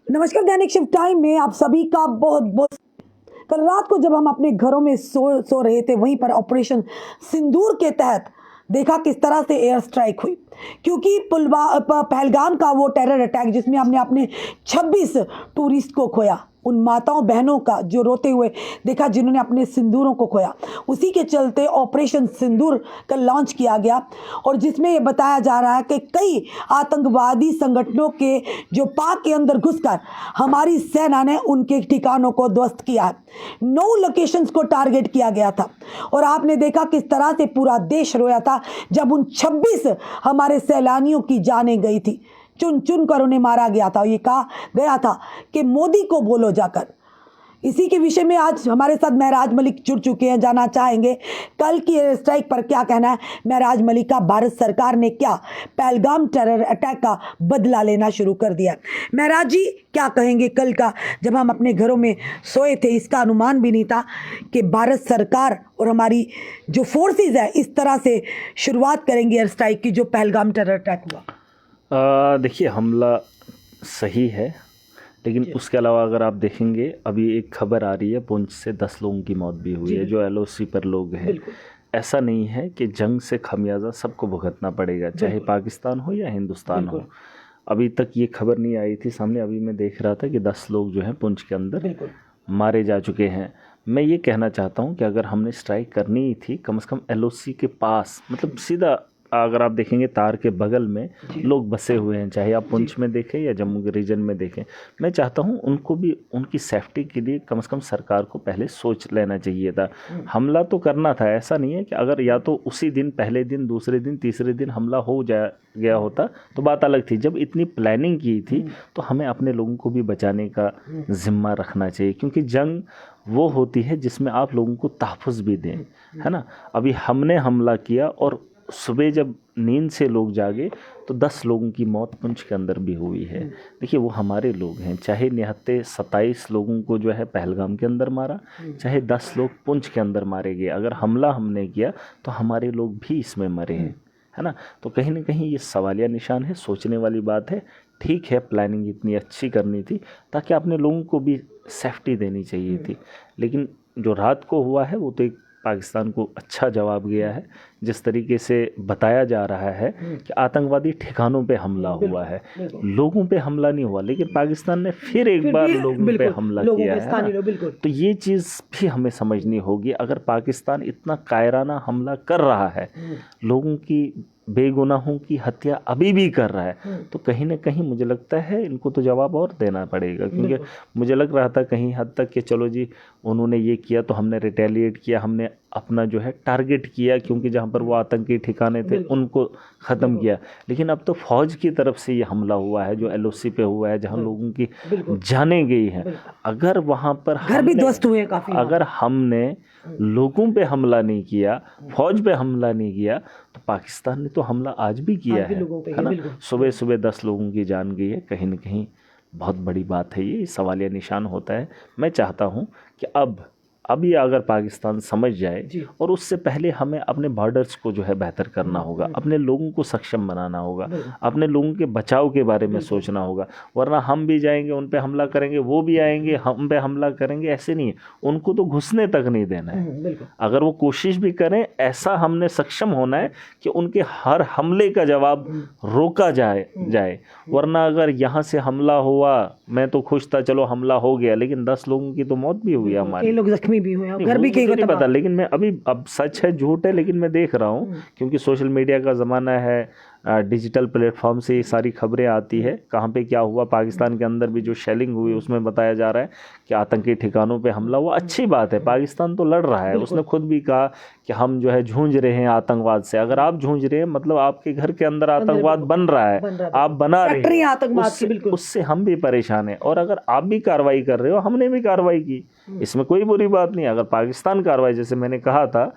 नमस्कार, दैनिक shift time में आप सभी का बहुत बहुत। कल रात को जब हम अपने घरों में सो रहे थे, वहीं पर ऑपरेशन सिंदूर के तहत देखा किस तरह से एयर स्ट्राइक हुई। क्योंकि पहलगाम का वो टेरर अटैक जिसमें हमने अपने 26 टूरिस्ट को खोया, उन माताओं बहनों का जो रोते हुए देखा जिन्होंने अपने सिंदूरों को खोया, उसी के चलते ऑपरेशन सिंदूर का लॉन्च किया गया। और जिसमें ये बताया जा रहा है कि कई आतंकवादी संगठनों के जो पाक के अंदर घुसकर हमारी सेना ने उनके ठिकानों को ध्वस्त किया है। 9 लोकेशंस को टारगेट किया गया था और आपने देखा किस तरह से पूरा देश रोया था जब उन 26 हमारे सैलानियों की जानें गई थी। चुन चुन कर उन्हें मारा गया था। ये कहा गया था कि मोदी को बोलो जाकर। इसी के विषय में आज हमारे साथ महराज मलिक जुड़ चुके हैं। जानना चाहेंगे कल की एयर स्ट्राइक पर क्या कहना है महराज मलिक का। भारत सरकार ने क्या पहलगाम टेरर अटैक का बदला लेना शुरू कर दिया। महराज जी, क्या कहेंगे कल का जब हम अपने घरों में सोए थे, इसका अनुमान भी नहीं था कि भारत सरकार और हमारी जो फोर्सेज है इस तरह से शुरुआत करेंगे एयर स्ट्राइक की, जो पहलगाम टेरर अटैक हुआ। देखिए, हमला सही है, लेकिन उसके अलावा अगर आप देखेंगे अभी एक खबर आ रही है पुंछ से 10 लोगों की मौत भी हुई है जो LOC पर लोग हैं। ऐसा नहीं है कि जंग से खमियाजा सबको भुगतना पड़ेगा, चाहे पाकिस्तान हो या हिंदुस्तान हो। अभी तक ये खबर नहीं आई थी सामने। अभी मैं देख रहा था कि 10 लोग जो हैं पुंछ के अंदर मारे जा चुके हैं। मैं ये कहना चाहता हूँ कि अगर हमने स्ट्राइक करनी ही थी, कम से कम LOC के पास, मतलब सीधा अगर आप देखेंगे तार के बगल में लोग बसे हुए हैं, चाहे आप पुंछ में देखें या जम्मू के रीजन में देखें। मैं चाहता हूं उनको भी उनकी सेफ्टी के लिए कम से कम सरकार को पहले सोच लेना चाहिए था। हमला तो करना था, ऐसा नहीं है कि अगर या तो उसी दिन, पहले दिन, दूसरे दिन, तीसरे दिन हमला हो गया होता तो बात अलग थी। जब इतनी प्लानिंग की थी तो हमें अपने लोगों को भी बचाने का जिम्मा रखना चाहिए, क्योंकि जंग वो होती है जिसमें आप लोगों को तहफ़्फ़ुज़ भी दें, है ना। अभी हमने हमला किया और सुबह जब नींद से लोग जागे तो 10 लोगों की मौत पुंछ के अंदर भी हुई है। देखिए, वो हमारे लोग हैं। चाहे निहत्ते 27 लोगों को जो है पहलगाम के अंदर मारा, चाहे 10 लोग पुंछ के अंदर मारे गए, अगर हमला हमने किया तो हमारे लोग भी इसमें मरे हैं, है ना। तो कहीं ना कहीं ये सवालिया निशान है, सोचने वाली बात है। ठीक है, प्लानिंग इतनी अच्छी करनी थी ताकि अपने लोगों को भी सेफ्टी देनी चाहिए थी, लेकिन जो रात को हुआ है वो तो एक पाकिस्तान को अच्छा जवाब गया है। जिस तरीके से बताया जा रहा है कि आतंकवादी ठिकानों पे हमला हुआ है, लोगों पे हमला नहीं हुआ, लेकिन पाकिस्तान ने फिर एक बार लोगों पे हमला किया है। तो ये चीज़ भी हमें समझनी होगी। अगर पाकिस्तान इतना कायराना हमला कर रहा है, लोगों की बेगुनाहों की हत्या अभी भी कर रहा है, तो कहीं ना कहीं मुझे लगता है इनको तो जवाब और देना पड़ेगा। क्योंकि मुझे लग रहा था कहीं हद तक कि चलो जी, उन्होंने ये किया तो हमने रिटेलिएट किया, हमने अपना जो है टारगेट किया, क्योंकि जहाँ पर वो आतंकी ठिकाने थे उनको ख़त्म किया। लेकिन अब तो फ़ौज की तरफ से ये हमला हुआ है जो LOC पे हुआ है, जहाँ लोगों की जानें गई हैं। अगर वहाँ पर घर भी ध्वस्त हुए काफ़ी, अगर हमने लोगों पे हमला नहीं किया, फौज पे हमला नहीं किया, तो पाकिस्तान ने तो हमला आज भी किया है ना। सुबह सुबह 10 लोगों की जान गई है, कहीं ना कहीं बहुत बड़ी बात है। ये सवालिया निशान होता है। मैं चाहता हूँ कि अभी अगर पाकिस्तान समझ जाए, और उससे पहले हमें अपने बॉर्डर्स को जो है बेहतर करना होगा, अपने लोगों को सक्षम बनाना होगा, अपने लोगों के बचाव के बारे में सोचना होगा। वरना हम भी जाएंगे, उन पे हमला करेंगे, वो भी आएंगे, हम पे हमला करेंगे, ऐसे नहीं है। उनको तो घुसने तक नहीं देना है। अगर वो कोशिश भी करें, ऐसा हमने सक्षम होना है कि उनके हर हमले का जवाब रोका जाए। वरना अगर यहाँ से हमला हुआ, मैं तो खुश था, चलो हमला हो गया, लेकिन 10 लोगों की तो मौत भी हुई हमारी, लोग जख्मी भी हुए हैं, घर भी कहीं नहीं पता। लेकिन मैं अब सच है झूठ है, लेकिन मैं देख रहा हूँ, क्योंकि सोशल मीडिया का ज़माना है, डिजिटल प्लेटफॉर्म से ये सारी खबरें आती है। कहाँ पे क्या हुआ, पाकिस्तान के अंदर भी जो शेलिंग हुई उसमें बताया जा रहा है कि आतंकी ठिकानों पे हमला हुआ। अच्छी बात है, पाकिस्तान तो लड़ रहा है। उसने खुद भी कहा कि हम जो है जूझ रहे हैं आतंकवाद से। अगर आप जूझ रहे हैं, मतलब आपके घर के अंदर आतंकवाद बन रहा है, आप बना रहे हैं, उससे हम भी परेशान हैं। और अगर आप भी कार्रवाई कर रहे हो, हमने भी कार्रवाई की, इसमें कोई बुरी बात नहीं। अगर पाकिस्तान कार्रवाई, जैसे मैंने कहा था,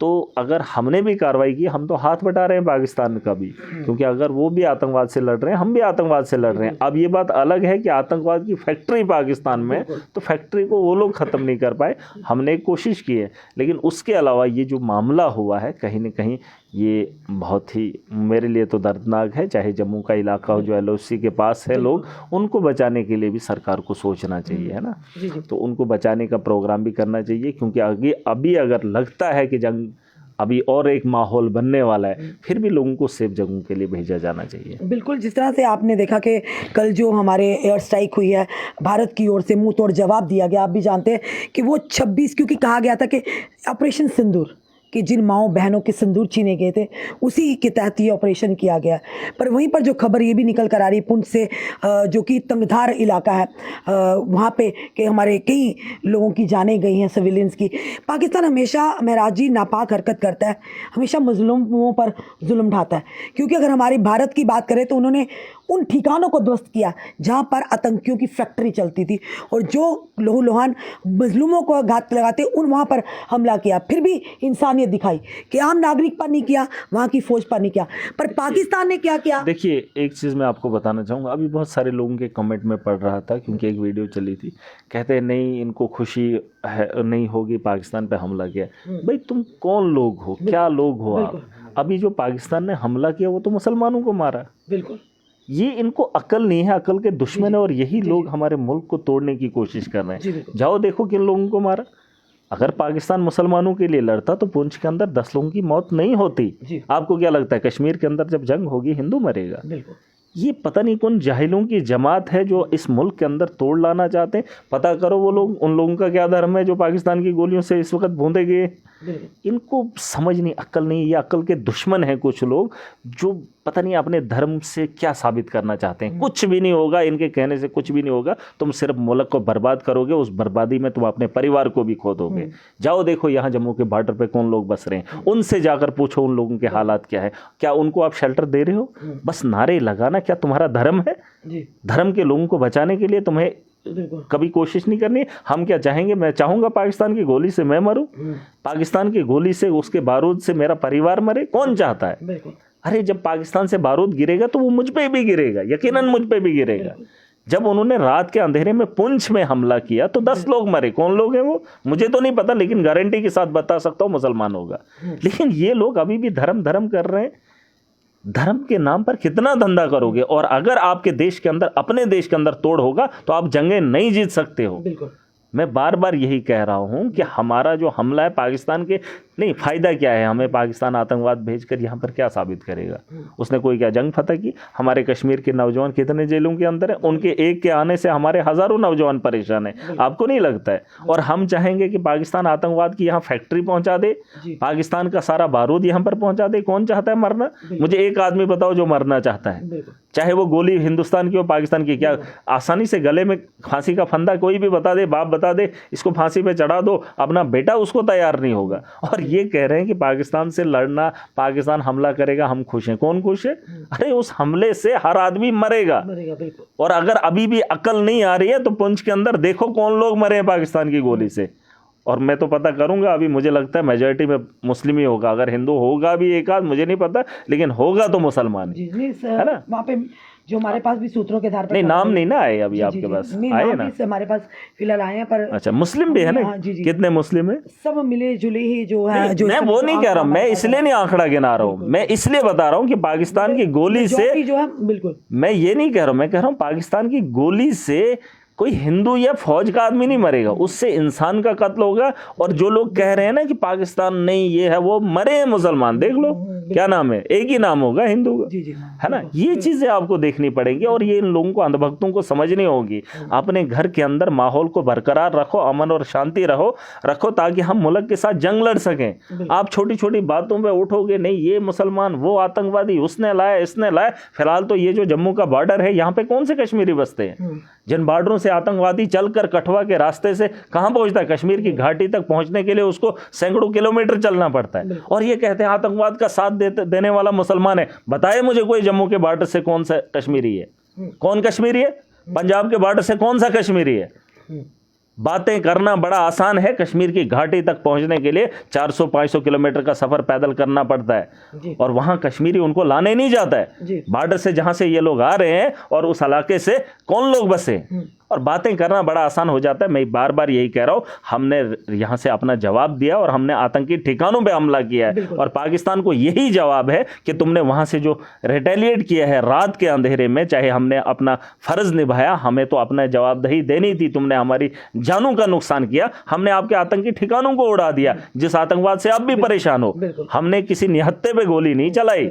तो अगर हमने भी कार्रवाई की, हम तो हाथ बटा रहे हैं पाकिस्तान का भी, क्योंकि अगर वो भी आतंकवाद से लड़ रहे हैं, हम भी आतंकवाद से लड़ रहे हैं। अब ये बात अलग है कि आतंकवाद की फैक्ट्री पाकिस्तान में, तो फैक्ट्री को वो लोग ख़त्म नहीं कर पाए, हमने एक कोशिश की है। लेकिन उसके अलावा ये जो मामला हुआ है, कहीं ना कहीं ये बहुत ही मेरे लिए तो दर्दनाक है। चाहे जम्मू का इलाका हो जो LOC के पास है, लोग उनको बचाने के लिए भी सरकार को सोचना चाहिए, है ना। तो उनको बचाने का प्रोग्राम भी करना चाहिए, क्योंकि आगे अभी अगर लगता है कि जंग अभी और एक माहौल बनने वाला है, फिर भी लोगों को सेफ जगहों के लिए भेजा जाना चाहिए। बिल्कुल, जिस तरह से आपने देखा कि कल जो हमारे एयर स्ट्राइक हुई है, भारत की ओर से मुंह तोड़ जवाब दिया गया। आप भी जानते हैं कि वो 26, क्योंकि कहा गया था कि ऑपरेशन सिंदूर, कि जिन माओ बहनों के सिंदूर छीने गए थे उसी के तहत ये ऑपरेशन किया गया। पर वहीं पर जो खबर ये भी निकल कर आ रही है पुंछ से, जो कि तंगधार इलाका है, वहाँ पे कि हमारे कई लोगों की जानें गई हैं, सिविलियंस की। पाकिस्तान हमेशा महराज जी नापाक हरकत करता है, हमेशा मजलूमों पर जुल्म ढाता है। क्योंकि अगर हमारे भारत की बात करें तो उन्होंने उन ठिकानों को ध्वस्त किया जहाँ पर आतंकियों की फैक्ट्री चलती थी, और जो लहूलुहान मजलूमों को घात लगाते उन वहाँ पर हमला किया। फिर भी इंसानियत दिखाई कि आम नागरिक पर नहीं किया, वहाँ की फौज पर नहीं किया, पर पाकिस्तान ने क्या किया। देखिए, एक चीज़ मैं आपको बताना चाहूँगा। अभी बहुत सारे लोगों के कमेंट में पढ़ रहा था, क्योंकि एक वीडियो चली थी, कहते हैं नहीं इनको खुशी है नहीं होगी पाकिस्तान पे हमला किया। भाई तुम कौन लोग हो, क्या लोग हो आप? अभी जो पाकिस्तान ने हमला किया वो तो मुसलमानों को मारा। बिल्कुल, ये इनको अकल नहीं है, अकल के दुश्मन है, और यही लोग हमारे मुल्क को तोड़ने की कोशिश कर रहे हैं। जाओ देखो किन लोगों को मारा। अगर पाकिस्तान मुसलमानों के लिए लड़ता तो पुंछ के अंदर 10 लोगों की मौत नहीं होती। आपको क्या लगता है कश्मीर के अंदर जब जंग होगी हिंदू मरेगा? ये पता नहीं कौन जाहिलों की जमात है जो इस मुल्क के अंदर तोड़ लाना चाहते हैं। पता करो वो लोग, उन लोगों का क्या धर्म है जो पाकिस्तान की गोलियों से इस वक्त बूंदे गए। इनको समझ नहीं, अक्ल नहीं। ये अक्ल के दुश्मन हैं कुछ लोग जो पता नहीं अपने धर्म से क्या साबित करना चाहते हैं। कुछ भी नहीं होगा, इनके कहने से कुछ भी नहीं होगा। तुम सिर्फ मुल्क को बर्बाद करोगे, उस बर्बादी में तुम अपने परिवार को भी खो दोगे। जाओ देखो यहाँ जम्मू के बॉर्डर पे कौन लोग बस रहे हैं, उनसे जाकर पूछो उन लोगों के हालात क्या है। क्या उनको आप शेल्टर दे रहे हो? बस नारे लगाना क्या तुम्हारा धर्म है? धर्म के लोगों को बचाने के लिए तुम्हें कभी कोशिश नहीं करनी। हम क्या चाहेंगे? मैं चाहूंगा पाकिस्तान की गोली से मैं मरूं, पाकिस्तान की गोली से, उसके बारूद से मेरा परिवार मरे? कौन चाहता है? अरे जब पाकिस्तान से बारूद गिरेगा तो वो मुझ पे भी गिरेगा, यकीनन मुझ पे भी गिरेगा। जब उन्होंने रात के अंधेरे में पुंछ में हमला किया तो 10 लोग मरे। कौन लोग हैं वो मुझे तो नहीं पता, लेकिन गारंटी के साथ बता सकता हूँ मुसलमान होगा। लेकिन ये लोग अभी भी धर्म कर रहे हैं। धर्म के नाम पर कितना धंधा करोगे? और अगर आपके देश के अंदर, अपने देश के अंदर तोड़ होगा तो आप जंगें नहीं जीत सकते हो। मैं बार बार यही कह रहा हूं कि हमारा जो हमला है पाकिस्तान के, नहीं फ़ायदा क्या है हमें? पाकिस्तान आतंकवाद भेजकर यहाँ पर क्या साबित करेगा? उसने कोई क्या जंग फतह की? हमारे कश्मीर के नौजवान कितने जेलों के अंदर है? उनके एक के आने से हमारे हज़ारों नौजवान परेशान हैं। आपको नहीं लगता है? और हम चाहेंगे कि पाकिस्तान आतंकवाद की यहाँ फैक्ट्री पहुँचा दे, पाकिस्तान का सारा बारूद यहाँ पर पहुँचा दे। कौन चाहता है मरना? मुझे एक आदमी बताओ जो मरना चाहता है, चाहे वो गोली हिंदुस्तान की हो पाकिस्तान की। क्या आसानी से गले में फांसी का फंदा कोई भी बता दे, बाप बता दे इसको फांसी पे चढ़ा दो, अपना बेटा उसको तैयार नहीं होगा। और ये कह रहे हैं कि पाकिस्तान से लड़ना, पाकिस्तान हमला करेगा, हम खुश हैं। कौन खुश है? अरे उस हमले से हर आदमी मरेगा। और अगर अभी भी अकल नहीं आ रही है तो पुंछ के अंदर देखो कौन लोग मरे हैं पाकिस्तान की गोली से। और मैं तो पता करूंगा, अभी मुझे लगता है मेजॉरिटी में मुस्लिम ही होगा। अगर हिंदू होगा भी एक आध मुझे नहीं पता, लेकिन होगा तो मुसलमान है ना। वहाँ पे जो हमारे पास भी सूत्रों के आधार पर, नहीं नाम नहीं ना आए अभी आपके पास, आए ना हमारे पास फिलहाल आए हैं। पर अच्छा मुस्लिम भी है ना? कितने मुस्लिम है? सब मिले जुले ही जो है। जो मैं वो नहीं कह रहा हूँ, मैं इसलिए नहीं आंकड़ा गिना रहा हूँ, मैं इसलिए बता रहा हूँ कि पाकिस्तान की गोली से जो है, बिल्कुल मैं ये नहीं कह रहा हूँ, मैं कह रहा हूँ पाकिस्तान की गोली से कोई हिंदू या फौज का आदमी नहीं मरेगा, उससे इंसान का कत्ल होगा। और जो लोग कह रहे हैं ना कि पाकिस्तान नहीं ये है, वो मरे हैं मुसलमान। देख लो क्या नाम है, एक ही नाम होगा हिंदू का, है ना। ये चीजें आपको देखनी पड़ेंगी और ये इन लोगों को, अंधभक्तों को समझनी होगी। अपने घर के अंदर माहौल को बरकरार रखो, अमन और शांति रखो ताकि हम मुल्क के साथ जंग लड़ सकें। आप छोटी छोटी बातों पे उठोगे, नहीं ये मुसलमान, वो आतंकवादी, उसने लाया, इसने लाया। फिलहाल तो ये जो जम्मू का बॉर्डर है, यहाँ पे कौन से कश्मीरी बसते हैं? जिन बॉर्डरों से आतंकवादी चलकर कठुआ के रास्ते से कहां पहुंचता है? कश्मीर की घाटी तक पहुंचने के लिए उसको सैकड़ों किलोमीटर चलना पड़ता है। और ये कहते हैं आतंकवाद का साथ देने वाला मुसलमान है। बताए मुझे कोई जम्मू के बॉर्डर से कौन सा कश्मीरी है? कौन कश्मीरी है? पंजाब के बॉर्डर से कौन सा कश्मीरी है? बातें करना बड़ा आसान है, कश्मीर की घाटी तक पहुंचने के लिए 400-500 किलोमीटर का सफर पैदल करना पड़ता है। और वहां कश्मीरी उनको लाने नहीं जाता है। बॉर्डर से जहां से ये लोग आ रहे हैं और उस इलाके से कौन लोग बसे, और बातें करना बड़ा आसान हो जाता है। मैं बार बार यही कह रहा हूँ, हमने यहाँ से अपना जवाब दिया और हमने आतंकी ठिकानों पे हमला किया है और पाकिस्तान को यही जवाब है कि तुमने वहाँ से जो रिटेलिएट किया है रात के अंधेरे में, चाहे हमने अपना फर्ज निभाया, हमें तो अपना जवाबदेही देनी थी। तुमने हमारी जानों का नुकसान किया, हमने आपके आतंकी ठिकानों को उड़ा दिया, जिस आतंकवाद से आप भी परेशान हो। हमने किसी निहत्थे पे गोली नहीं चलाई,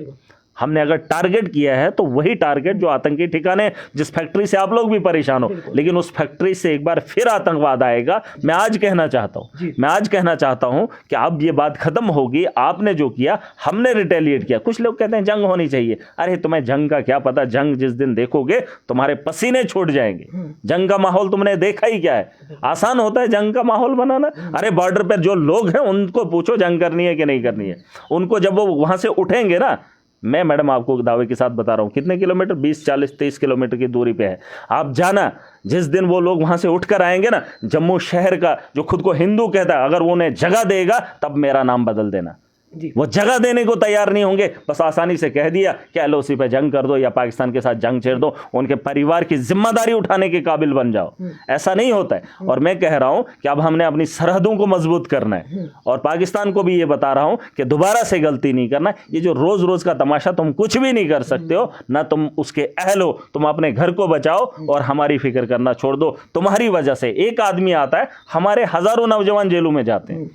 हमने अगर टारगेट किया है तो वही टारगेट जो आतंकी ठिकाने, जिस फैक्ट्री से आप लोग भी परेशान हो, लेकिन उस फैक्ट्री से एक बार फिर आतंकवाद आएगा। मैं आज कहना चाहता हूं कि अब ये बात खत्म होगी। आपने जो किया, हमने रिटेलिएट किया। कुछ लोग कहते हैं जंग होनी चाहिए। अरे तुम्हें जंग का क्या पता? जंग जिस दिन देखोगे तुम्हारे पसीने छूट जाएंगे। जंग का माहौल तुमने देखा ही क्या है? आसान होता है जंग का माहौल बनाना? अरे बॉर्डर पर जो लोग हैं उनको पूछो जंग करनी है कि नहीं करनी है। उनको जब वो वहां से उठेंगे ना, मैं मैडम आपको दावे के साथ बता रहा हूँ, कितने किलोमीटर, 20, 40, 30 किलोमीटर की दूरी पे है। आप जाना, जिस दिन वो लोग वहां से उठकर आएंगे ना, जम्मू शहर का जो खुद को हिंदू कहता है, अगर वो उन्हें जगह देगा तब मेरा नाम बदल देना। वो जगह देने को तैयार नहीं होंगे। बस आसानी से कह दिया कि एलओसी पे जंग कर दो या पाकिस्तान के साथ जंग छेड़ दो, उनके परिवार की जिम्मेदारी उठाने के काबिल बन जाओ। ऐसा नहीं होता है। और मैं कह रहा हूं कि अब हमने अपनी सरहदों को मजबूत करना है और पाकिस्तान को भी ये बता रहा हूं कि दोबारा से गलती नहीं करना। ये जो रोज रोज का तमाशा, तुम कुछ भी नहीं कर सकते हो, ना तुम उसके अहल हो। तुम अपने घर को बचाओ और हमारी फिक्र करना छोड़ दो। तुम्हारी वजह से एक आदमी आता है, हमारे हजारों नौजवान जेलों में जाते हैं।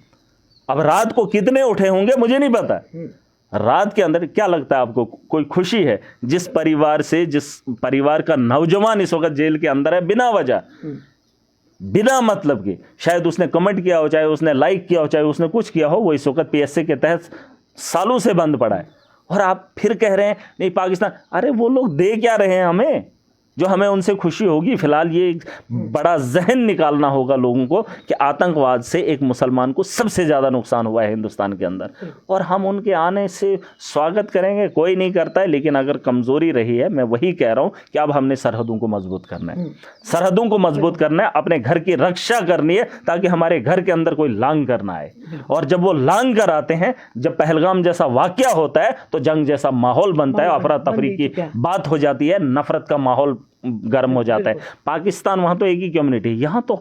अब रात को कितने उठे होंगे मुझे नहीं पता। रात के अंदर क्या लगता है आपको कोई खुशी है? जिस परिवार का नौजवान इस वक्त जेल के अंदर है बिना वजह, बिना मतलब के, शायद उसने कमेंट किया हो, चाहे उसने लाइक किया हो, चाहे उसने कुछ किया हो, वो इस वक्त पीएसए के तहत सालों से बंद पड़ा है। और आप फिर कह रहे हैं नहीं पाकिस्तान। अरे वो लोग दे क्या रहे हैं हमें जो हमें उनसे खुशी होगी? फिलहाल ये बड़ा जहन निकालना होगा लोगों को कि आतंकवाद से एक मुसलमान को सबसे ज़्यादा नुकसान हुआ है हिंदुस्तान के अंदर, और हम उनके आने से स्वागत करेंगे। कोई नहीं करता है, लेकिन अगर कमज़ोरी रही है, मैं वही कह रहा हूँ कि अब हमने सरहदों को मजबूत करना है। सरहदों को मजबूत करना है, अपने घर की रक्षा करनी है, ताकि हमारे घर के अंदर कोई लांग कर ना आए। और जब वो लांग कर आते हैं, जब पहलगाम जैसा वाकया होता है, तो जंग जैसा माहौल बनता है, अफरा तफरी की बात हो जाती है, नफरत का माहौल गर्म हो जाता है। पाकिस्तान, वहां तो एक ही कम्युनिटी, यहां तो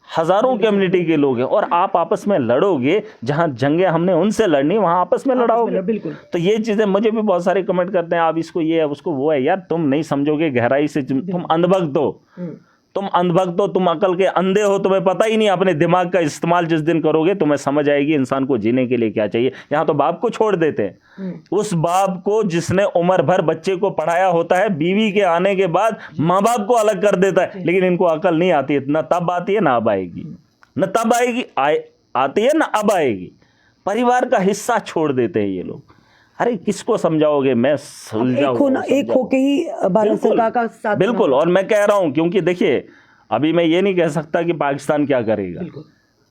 हजारों कम्युनिटी के लोग हैं, और आप आपस में लड़ोगे। जहां जंगे हमने उनसे लड़नी, वहां आपस में लड़ाओगे। बिल्कुल। तो ये चीजें, मुझे भी बहुत सारे कमेंट करते हैं, आप इसको ये है उसको वो है। यार तुम नहीं समझोगे गहराई से, तुम अंधभक्त हो, तुम अकल के अंधे हो, तुम्हें पता ही नहीं। अपने दिमाग का इस्तेमाल जिस दिन करोगे, तुम्हें समझ आएगी इंसान को जीने के लिए क्या चाहिए। यहाँ तो बाप को छोड़ देते हैं, उस बाप को जिसने उम्र भर बच्चे को पढ़ाया होता है, बीवी के आने के बाद माँ बाप को अलग कर देता है। लेकिन इनको अकल नहीं आती है, न तब आती है ना अब आएगी, न तब आएगी, आती है ना अब आएगी। परिवार का हिस्सा छोड़ देते हैं ये लोग। अरे किसको समझाओगे? मैं एक होके ही भारत सरकार का साथ। बिल्कुल। और मैं कह रहा हूं, क्योंकि देखिए अभी मैं ये नहीं कह सकता कि पाकिस्तान क्या करेगा,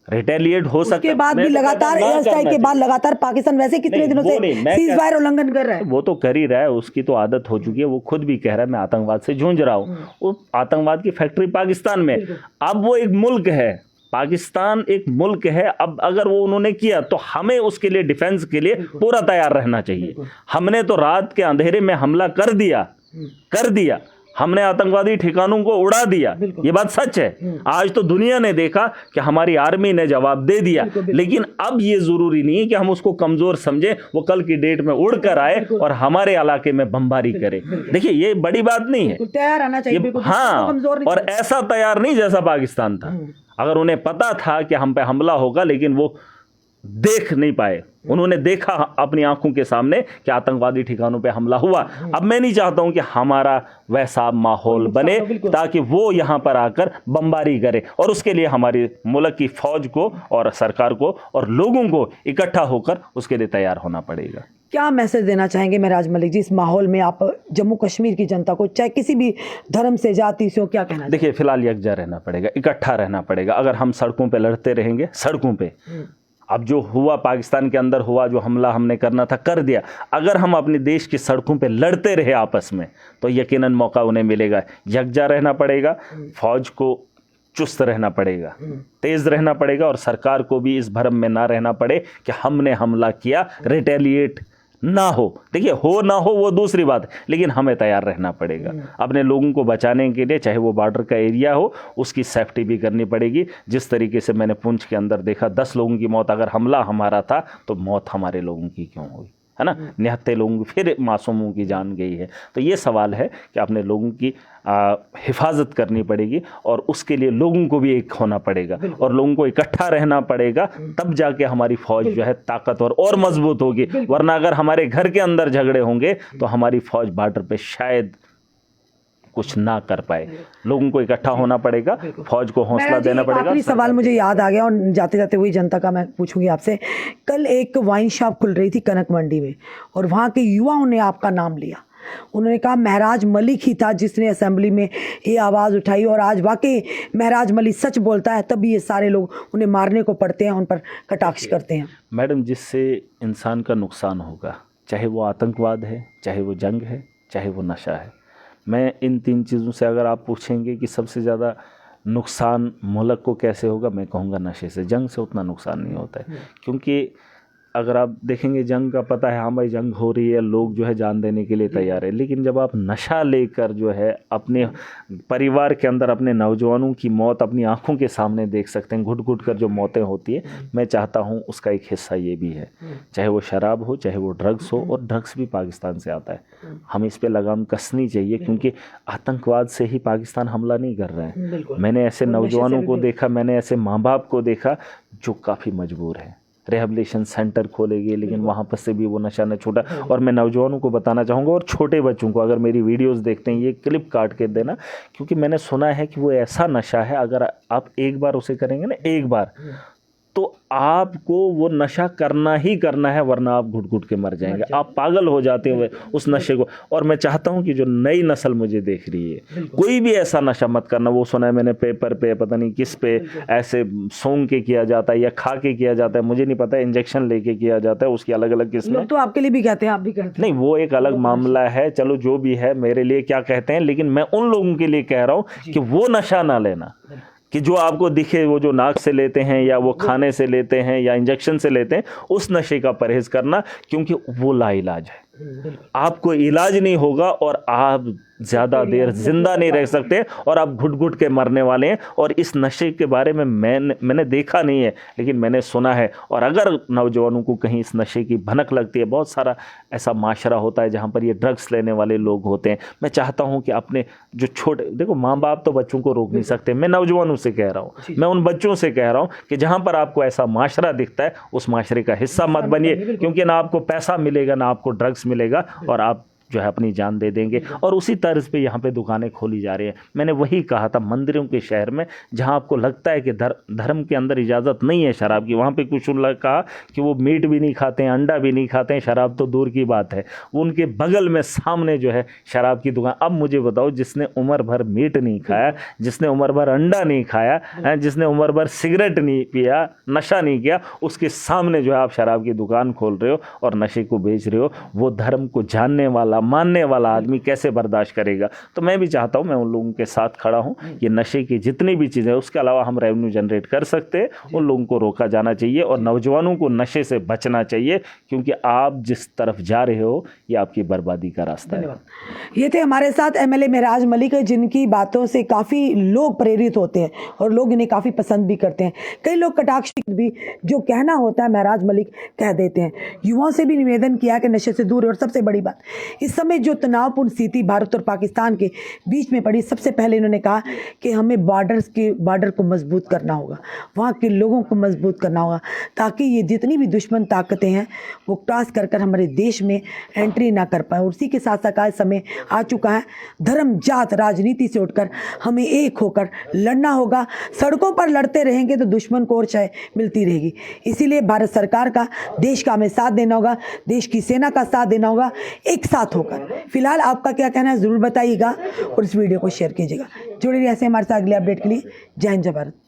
रिटेलिएट हो सकता है। उसके बाद भी लगातार एयर स्ट्राइक के बाद लगातार पाकिस्तान वैसे कितने दिनों से सीजफायर उल्लंघन कर रहा है। वो तो कर ही रहा है, उसकी तो आदत हो चुकी है। वो खुद भी कह रहा है मैं आतंकवाद से जूझ रहा हूँ। वो आतंकवाद की फैक्ट्री पाकिस्तान में। अब वो एक मुल्क है, पाकिस्तान एक मुल्क है। अब अगर वो उन्होंने किया तो हमें उसके लिए, डिफेंस के लिए पूरा तैयार रहना चाहिए। हमने तो रात के अंधेरे में हमला कर दिया, हमने आतंकवादी ठिकानों को उड़ा दिया। ये बात सच है। आज तो दुनिया ने देखा कि हमारी आर्मी ने जवाब दे दिया। लेकिन अब ये जरूरी नहीं है कि हम उसको कमजोर समझे, वो कल की डेट में उड़ कर आए और हमारे इलाके में बमबारी करे। देखिए ये बड़ी बात नहीं है, तैयार रहना चाहिए। हाँ, और ऐसा तैयार नहीं जैसा पाकिस्तान था। अगर उन्हें पता था कि हम पे हमला होगा, लेकिन वो देख नहीं पाए। उन्होंने देखा अपनी आंखों के सामने कि आतंकवादी ठिकानों पे हमला हुआ। अब मैं नहीं चाहता हूं कि हमारा वैसा माहौल बने ताकि वो यहां पर आकर बमबारी करे, और उसके लिए हमारी मुल्क की फौज को और सरकार को और लोगों को इकट्ठा होकर उसके लिए तैयार होना पड़ेगा। क्या मैसेज देना चाहेंगे महराज मलिक जी इस माहौल में, आप जम्मू कश्मीर की जनता को, चाहे किसी भी धर्म से, जाति से हो, क्या कहना? देखिए फिलहाल यकजा रहना पड़ेगा, इकट्ठा रहना पड़ेगा। अगर हम सड़कों पे लड़ते रहेंगे, सड़कों पे अब जो हुआ पाकिस्तान के अंदर हुआ, जो हमला हमने करना था कर दिया। अगर हम अपने देश की सड़कों पे लड़ते रहे आपस में, तो यकीनन मौका उन्हें मिलेगा। यकजा रहना पड़ेगा, फौज को चुस्त रहना पड़ेगा, तेज रहना पड़ेगा, और सरकार को भी इस भ्रम में ना रहना पड़े कि हमने हमला किया, रिटेलिएट ना हो, देखिए हो ना हो वो दूसरी बात है, लेकिन हमें तैयार रहना पड़ेगा अपने लोगों को बचाने के लिए, चाहे वो बॉर्डर का एरिया हो, उसकी सेफ्टी भी करनी पड़ेगी। जिस तरीके से मैंने पुंछ के अंदर देखा 10 लोगों की मौत, अगर हमला हमारा था तो मौत हमारे लोगों की क्यों हुई, है ना, 79 लोगों की, फिर मासूमों की जान गई है। तो ये सवाल है कि अपने लोगों की हिफाजत करनी पड़ेगी और उसके लिए लोगों को भी एक होना पड़ेगा और लोगों को इकट्ठा रहना पड़ेगा, तब जाके हमारी फौज जो है ताकतवर और मजबूत होगी। वरना अगर हमारे घर के अंदर झगड़े होंगे तो हमारी फौज बॉर्डर पे शायद कुछ ना कर पाए। लोगों को इकट्ठा होना पड़ेगा, फौज को हौसला देना पड़ेगा। आखिरी सवाल मुझे याद आ गया और जाते जाते वही जनता का मैं पूछूंगी आपसे। कल एक वाइन शॉप खुल रही थी कनक मंडी में और वहाँ के युवाओं ने आपका नाम लिया। उन्होंने कहा महराज मलिक ही था जिसने असेंबली में ये आवाज़ उठाई और आज वाकई महराज मलिक सच बोलता है, तभी ये सारे लोग उन्हें मारने को पड़ते हैं, उन पर कटाक्ष करते हैं। मैडम, जिससे इंसान का नुकसान होगा, चाहे वो आतंकवाद है, चाहे वो जंग है, चाहे वो नशा है, मैं इन 3 चीज़ों से अगर आप पूछेंगे कि सबसे ज़्यादा नुकसान मुल्क को कैसे होगा, मैं कहूँगा नशे से। जंग से उतना नुकसान नहीं होता है, क्योंकि अगर आप देखेंगे जंग का पता है, हाँ भाई जंग हो रही है, लोग जो है जान देने के लिए तैयार है, लेकिन जब आप नशा लेकर जो है अपने परिवार के अंदर अपने नौजवानों की मौत अपनी आंखों के सामने देख सकते हैं, घुट घुट कर जो मौतें होती है, मैं चाहता हूँ उसका एक हिस्सा ये भी है, चाहे वो शराब हो, चाहे वो ड्रग्स हो, और ड्रग्स भी पाकिस्तान से आता है। हम इस पर लगाम कसनी चाहिए, क्योंकि आतंकवाद से ही पाकिस्तान हमला नहीं कर रहा है। मैंने ऐसे नौजवानों को देखा, मैंने ऐसे माँ बाप को देखा जो काफ़ी मजबूर है, रिहेबिलिटेशन सेंटर खोलेंगे लेकिन वहाँ पर से भी वो नशा न छूटा। और मैं नौजवानों को बताना चाहूँगा और छोटे बच्चों को, अगर मेरी वीडियोस देखते हैं ये क्लिप काट के देना, क्योंकि मैंने सुना है कि वो ऐसा नशा है अगर आप एक बार उसे करेंगे ना, एक बार, तो आपको वो नशा करना ही करना है, वरना आप घुट घुट के मर जाएंगे, आप पागल हो जाते हुए उस नशे को। और मैं चाहता हूं कि जो नई नस्ल मुझे देख रही है, कोई भी ऐसा नशा मत करना। वो सुना है मैंने पेपर पे, पता नहीं किस पे, ऐसे सूंघ के किया जाता है या खा के किया जाता है, मुझे नहीं पता, इंजेक्शन लेके किया जाता है, उसकी अलग अलग किस्में। तो आपके लिए भी कहते हैं, आप भी करते हैं? नहीं, वो एक अलग मामला है, चलो जो भी है, मेरे लिए क्या कहते हैं, लेकिन मैं उन लोगों के लिए कह रहा हूं कि वो नशा ना लेना कि जो आपको दिखे, वो जो नाक से लेते हैं या वो खाने से लेते हैं या इंजेक्शन से लेते हैं, उस नशे का परहेज करना, क्योंकि वो लाइलाज है। आपको इलाज नहीं होगा और आप ज़्यादा देर जिंदा नहीं रह सकते और आप घुट घुट के मरने वाले हैं। और इस नशे के बारे में मैंने देखा नहीं है, लेकिन मैंने सुना है। और अगर नौजवानों को कहीं इस नशे की भनक लगती है, बहुत सारा ऐसा माशरा होता है जहाँ पर ये ड्रग्स लेने वाले लोग होते हैं। मैं चाहता हूँ कि अपने जो छोटे, देखो माँ बाप तो बच्चों को रोक नहीं सकते, मैं नौजवानों से कह रहा हूँ, मैं उन बच्चों से कह रहा हूँ कि जहाँ पर आपको ऐसा माशरा दिखता है, उस माशरे का हिस्सा मत बनिए, क्योंकि ना आपको पैसा मिलेगा, ना आपको ड्रग्स मिलेगा, और आप जो है अपनी जान दे देंगे। और उसी तर्ज पे यहाँ पे दुकानें खोली जा रही हैं। मैंने वही कहा था, मंदिरों के शहर में जहाँ आपको लगता है कि धर्म के अंदर इजाज़त नहीं है शराब की, वहाँ पे कुछ लोग कहा कि वो मीट भी नहीं खाते हैं, अंडा भी नहीं खाते हैं, शराब तो दूर की बात है, उनके बगल में सामने जो है शराब की दुकान। अब मुझे बताओ, जिसने उम्र भर मीट नहीं खाया, जिसने उम्र भर अंडा नहीं खाया, जिसने उम्र भर सिगरेट नहीं पिया, नशा नहीं किया, उसके सामने जो है आप शराब की दुकान खोल रहे हो और नशे को बेच रहे हो, वो धर्म को जानने वाला, मानने वाला आदमी कैसे बर्दाश्त करेगा। तो मैं भी चाहता हूं, मैं उन लोगों के साथ खड़ा हूं, ये नशे की जितनी भी चीज़ें, उसके अलावा हम रेवेन्यू जनरेट कर सकते हैं, उन लोगों को रोका जाना चाहिए और नौजवानों को नशे से बचना चाहिए, क्योंकि आप जिस तरफ जा रहे हो ये आपकी बर्बादी का रास्ता है। ये थे हमारे साथ MLA महराज मलिक, जिनकी बातों से काफ़ी लोग प्रेरित होते हैं और लोग इन्हें काफ़ी पसंद भी करते हैं। कई लोग कटाक्ष भी जो कहना होता है महराज मलिक कह देते हैं। युवाओं से भी निवेदन किया कि नशे से दूर। और सबसे बड़ी बात, इस समय जो तनावपूर्ण स्थिति भारत और पाकिस्तान के बीच में पड़ी, सबसे पहले इन्होंने कहा कि हमें बॉर्डर को मजबूत करना होगा, वहाँ के लोगों को मजबूत करना होगा, ताकि ये जितनी भी दुश्मन ताकतें हैं वो क्रॉस कर हमारे देश में एंट्री ना कर पाए। उसी के साथ साथ समय आ चुका है, धर्म जात राजनीति से उठकर हमें एक होकर लड़ना होगा। सड़कों पर लड़ते रहेंगे तो दुश्मन को और चाय मिलती रहेगी। इसीलिए भारत सरकार का, देश का हमें साथ देना होगा, देश की सेना का साथ देना होगा, एक साथ होकर। फिलहाल आपका क्या कहना है ज़रूर बताइएगा और इस वीडियो को शेयर कीजिएगा। जुड़े रहिए ऐसे हमारे साथ अगले अपडेट के लिए। जय हिंद, जय भारत।